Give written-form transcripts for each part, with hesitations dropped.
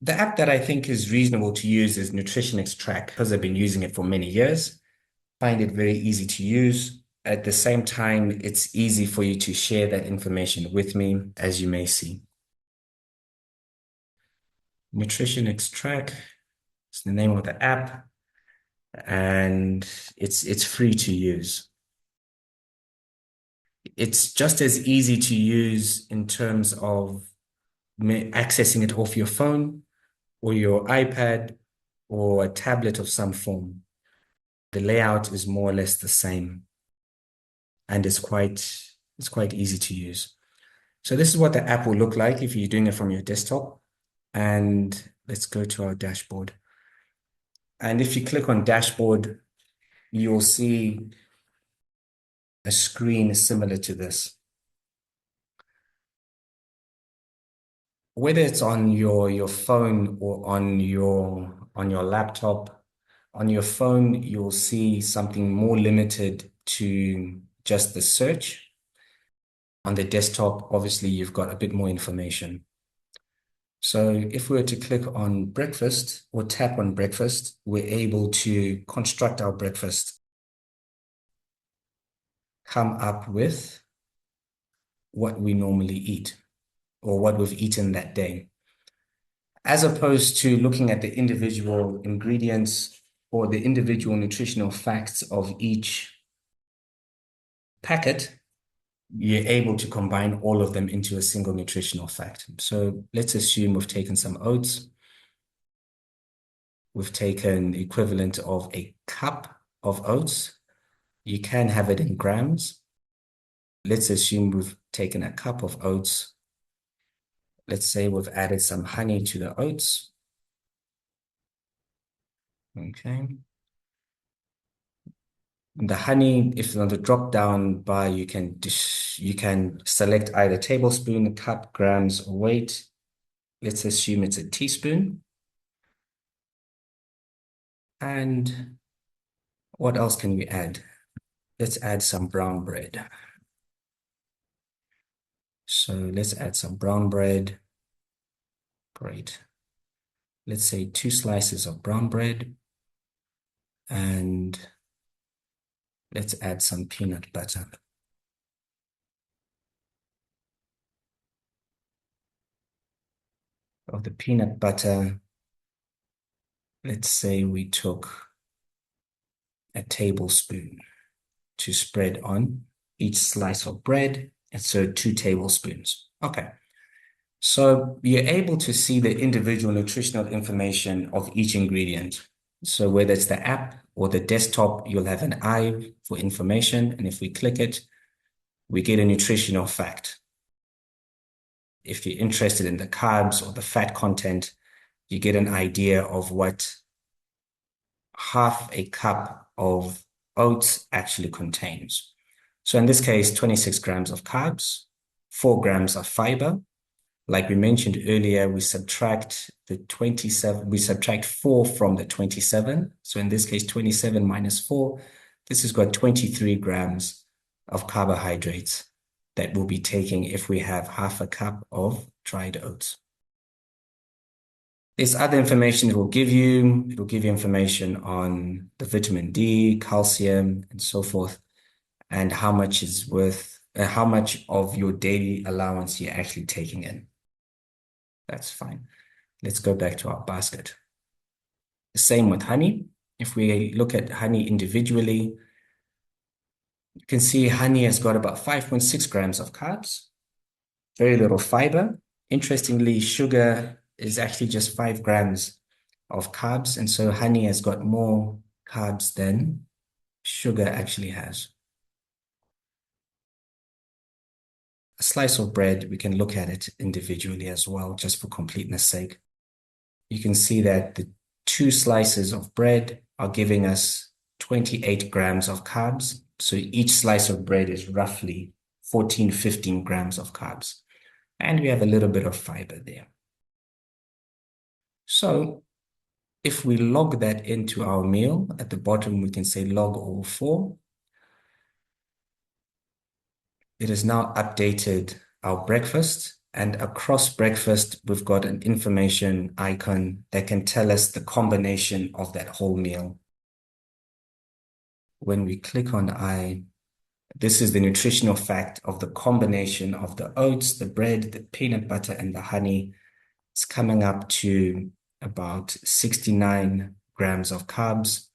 The app that I think is reasonable to use is Nutritionix Track because I've been using it for many years. Find it very easy to use. At the same time, it's easy for you to share that information with me, as you may see. Nutritionix Track is the name of the app, and it's free to use. It's just as easy to use in terms of accessing it off your phone or your iPad or a tablet of some form. The layout is more or less the same, and it's quite easy to use. So this is what the app will look like if you're doing it from your desktop. And let's go to our dashboard. And if you click on dashboard, you'll see a screen similar to this. Whether it's on your phone or on your laptop, on your phone, you'll see something more limited to just the search. On the desktop, obviously, you've got a bit more information. So if we were to click on breakfast or tap on breakfast, we're able to construct our breakfast, come up with what we normally eat or what we've eaten that day, as opposed to looking at the individual ingredients or the individual nutritional facts of each packet. You're able to combine all of them into a single nutritional fact. So let's assume we've taken some oats. We've taken the equivalent of a cup of oats. You can have it in grams. Let's assume we've taken a cup of oats. Let's say we've added some honey to the oats. Okay. The honey, if it's on the drop down bar, you can select either tablespoon, cup, grams, or weight. Let's assume it's a teaspoon. And what else can we add? Let's add some brown bread. So let's add some brown bread. Great. Let's say 2 slices of brown bread. And let's add some peanut butter. Of the peanut butter, let's say we took a tablespoon to spread on each slice of bread. And so 2 tablespoons. Okay. So you're able to see the individual nutritional information of each ingredient. So whether it's the app or the desktop, you'll have an eye for information. And if we click it, we get a nutritional fact. If you're interested in the carbs or the fat content, you get an idea of what half a cup of oats actually contains. So in this case, 26 grams of carbs, 4 grams of fiber. Like we mentioned earlier, we subtract 4 from the 27. So in this case, 27 minus 4, this has got 23 grams of carbohydrates that we'll be taking if we have half a cup of dried oats. There's other information it will give you. It will give you information on the vitamin D, calcium, and so forth, and how much of your daily allowance you're actually taking in. That's fine. Let's go back to our basket. The same with honey. If we look at honey individually, you can see honey has got about 5.6 grams of carbs, very little fiber. Interestingly, sugar is actually just 5 grams of carbs. And so honey has got more carbs than sugar actually has. A slice of bread, we can look at it individually as well, just for completeness sake. You can see that the 2 slices of bread are giving us 28 grams of carbs. So each slice of bread is roughly 14, 15 grams of carbs. And we have a little bit of fiber there. So if we log that into our meal, at the bottom, we can say log all 4. It has now updated our breakfast And across breakfast, we've got an information icon that can tell us the combination of that whole meal. When we click on this is the nutritional fact of the combination of the oats, the bread, the peanut butter, and the honey. It's coming up to about 69 grams of carbs,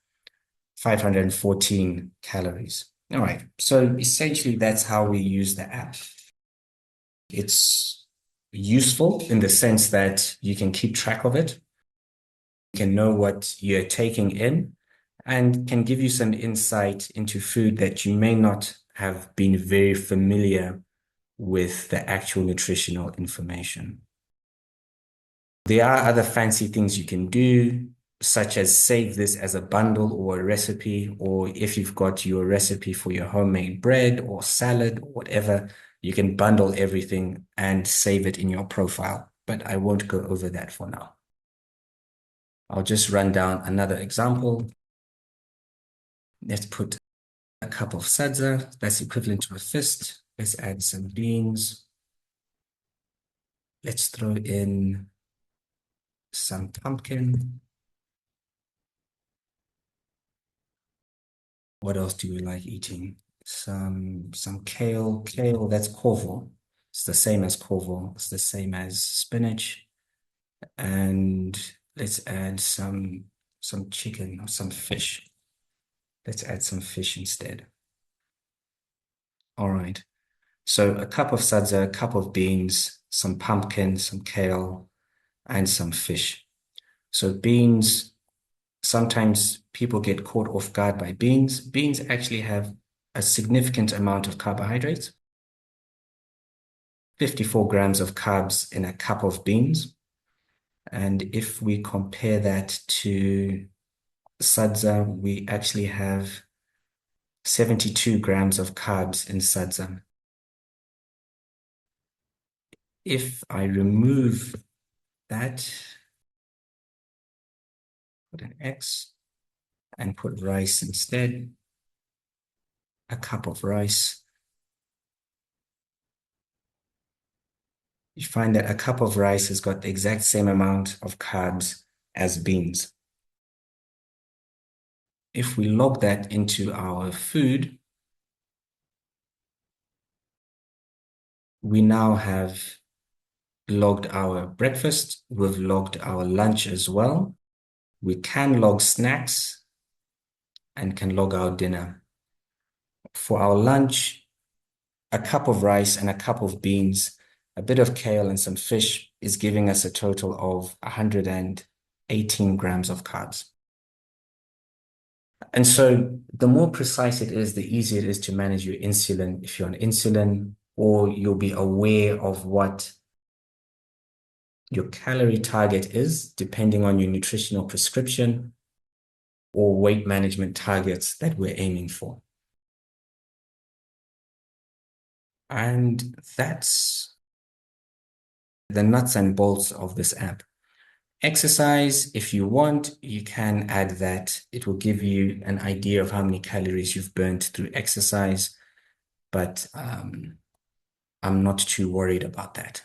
514 calories. All right, so essentially that's how we use the app. It's useful in the sense that you can keep track of it, you can know what you're taking in, and can give you some insight into food that you may not have been very familiar with the actual nutritional information. There are other fancy things you can do, such as save this as a bundle or a recipe, or if you've got your recipe for your homemade bread or salad or whatever, you can bundle everything and save it in your profile. But I won't go over that for now. I'll just run down another example. Let's put a cup of sadza, that's equivalent to a fist. Let's add some beans. Let's throw in some pumpkin. What else do we like eating? Some kale. Kale, that's kovo. It's the same as kovo. It's the same as spinach. And let's add some chicken or some fish. Let's add some fish instead. All right. So a cup of sadza, a cup of beans, some pumpkin, some kale, and some fish. So beans, sometimes people get caught off guard by beans. Beans actually have a significant amount of carbohydrates, 54 grams of carbs in a cup of beans. And if we compare that to sadza, we actually have 72 grams of carbs in sadza. If I remove that, put an X and put rice instead, a cup of rice, you find that a cup of rice has got the exact same amount of carbs as beans. If we log that into our food, we now have logged our breakfast, we've logged our lunch as well. We can log snacks and can log our dinner. For our lunch, a cup of rice and a cup of beans, a bit of kale and some fish is giving us a total of 118 grams of carbs. And so the more precise it is, the easier it is to manage your insulin if you're on insulin, or you'll be aware of what your calorie target is, depending on your nutritional prescription or weight management targets that we're aiming for. And that's the nuts and bolts of this app. Exercise, if you want, you can add that. It will give you an idea of how many calories you've burnt through exercise, but I'm not too worried about that.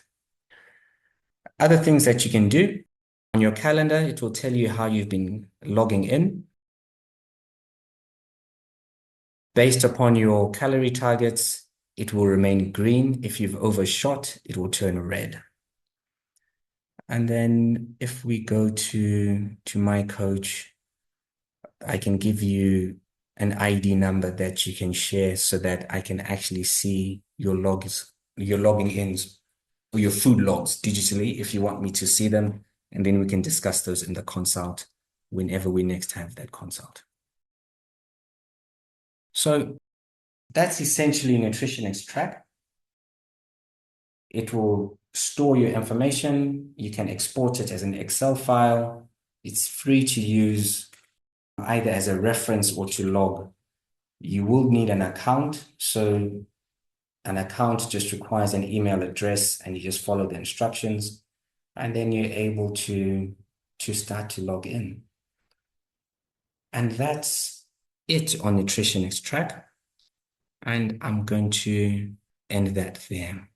Other things that you can do on your calendar, it will tell you how you've been logging in. Based upon your calorie targets, it will remain green. If you've overshot, it will turn red. And then if we go to my coach, I can give you an ID number that you can share so that I can actually see your logs, your logging ins, or your food logs digitally if you want me to see them. And then we can discuss those in the consult whenever we next have that consult. So that's essentially Nutritionix Track. It will store your information. You can export it as an Excel file. It's free to use either as a reference or to log. You will need an account. So an account just requires an email address and you just follow the instructions and then you're able to start to log in. And that's it on Nutritionix Track. And I'm going to end that there.